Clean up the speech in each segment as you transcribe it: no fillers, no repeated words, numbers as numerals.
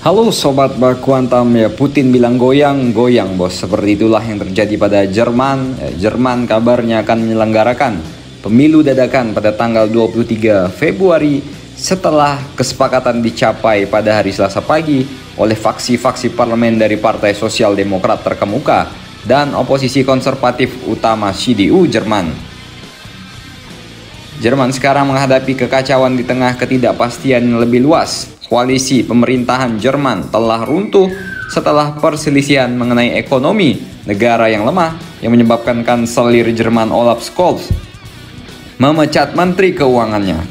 Halo Sobat Baku Hantam, ya Putin bilang goyang, goyang bos. Seperti itulah yang terjadi pada Jerman. Jerman kabarnya akan menyelenggarakan pemilu dadakan pada tanggal 23 Februari setelah kesepakatan dicapai pada hari Selasa pagi oleh faksi-faksi parlemen dari Partai Sosial Demokrat terkemuka dan oposisi konservatif utama CDU Jerman. Jerman sekarang menghadapi kekacauan di tengah ketidakpastian yang lebih luas. Koalisi pemerintahan Jerman telah runtuh setelah perselisihan mengenai ekonomi negara yang lemah yang menyebabkan kanselir Jerman Olaf Scholz memecat menteri keuangannya.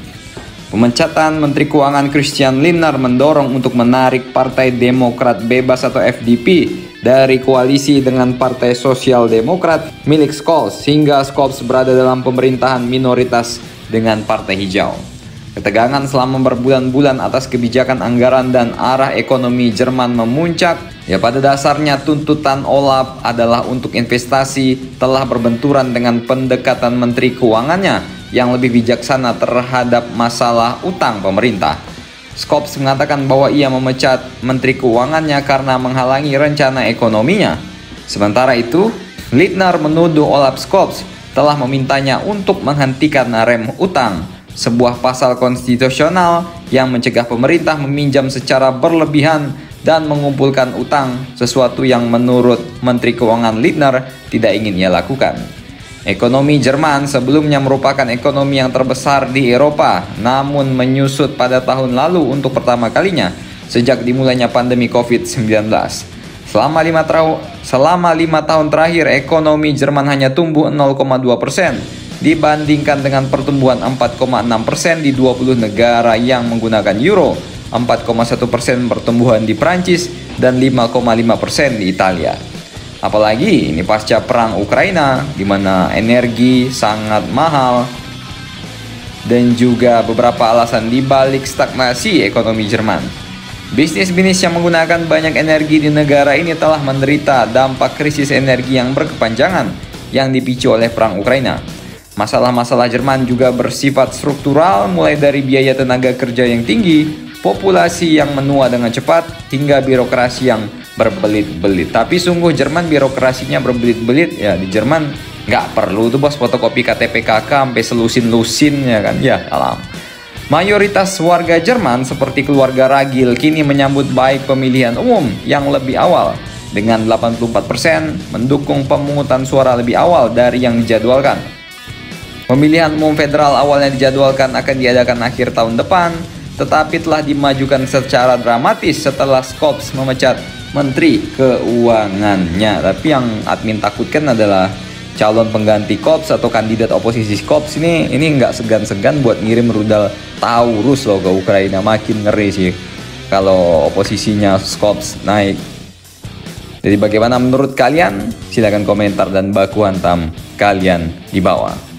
Pemecatan Menteri Keuangan Christian Lindner mendorong untuk menarik Partai Demokrat Bebas atau FDP dari koalisi dengan Partai Sosial Demokrat milik Scholz, sehingga Scholz berada dalam pemerintahan minoritas dengan Partai Hijau. Ketegangan selama berbulan-bulan atas kebijakan anggaran dan arah ekonomi Jerman memuncak. Ya, pada dasarnya tuntutan Olaf adalah untuk investasi telah berbenturan dengan pendekatan menteri keuangannya yang lebih bijaksana terhadap masalah utang pemerintah. Scholz mengatakan bahwa ia memecat menteri keuangannya karena menghalangi rencana ekonominya. Sementara itu, Lindner menuduh Olaf Scholz telah memintanya untuk menghentikan rem utang, sebuah pasal konstitusional yang mencegah pemerintah meminjam secara berlebihan dan mengumpulkan utang, sesuatu yang menurut Menteri Keuangan Lindner tidak ingin ia lakukan. Ekonomi Jerman sebelumnya merupakan ekonomi yang terbesar di Eropa, namun menyusut pada tahun lalu untuk pertama kalinya sejak dimulainya pandemi COVID-19. Selama 5 tahun terakhir, ekonomi Jerman hanya tumbuh 0,2%. dibandingkan dengan pertumbuhan 4,6% di 20 negara yang menggunakan euro, 4,1% pertumbuhan di Prancis, dan 5,5% di Italia. Apalagi ini pasca perang Ukraina, di mana energi sangat mahal, dan juga beberapa alasan di balik stagnasi ekonomi Jerman. Bisnis-bisnis yang menggunakan banyak energi di negara ini telah menderita dampak krisis energi yang berkepanjangan yang dipicu oleh perang Ukraina. Masalah-masalah Jerman juga bersifat struktural, mulai dari biaya tenaga kerja yang tinggi, populasi yang menua dengan cepat, hingga birokrasi yang berbelit-belit. Tapi sungguh Jerman birokrasinya berbelit-belit, ya di Jerman nggak perlu tuh bos fotokopi KTP KK sampai selusin-lusin ya kan, ya alam. Mayoritas warga Jerman seperti keluarga ragil kini menyambut baik pemilihan umum yang lebih awal, dengan 84% mendukung pemungutan suara lebih awal dari yang dijadwalkan. Pemilihan umum federal awalnya dijadwalkan akan diadakan akhir tahun depan, tetapi telah dimajukan secara dramatis setelah Scholz memecat menteri keuangannya. Tapi yang admin takutkan adalah calon pengganti Scholz atau kandidat oposisi Scholz ini nggak segan-segan buat ngirim rudal Taurus loh ke Ukraina. Makin ngeri sih kalau oposisinya Scholz naik. Jadi bagaimana menurut kalian? Silahkan komentar dan baku hantam kalian di bawah.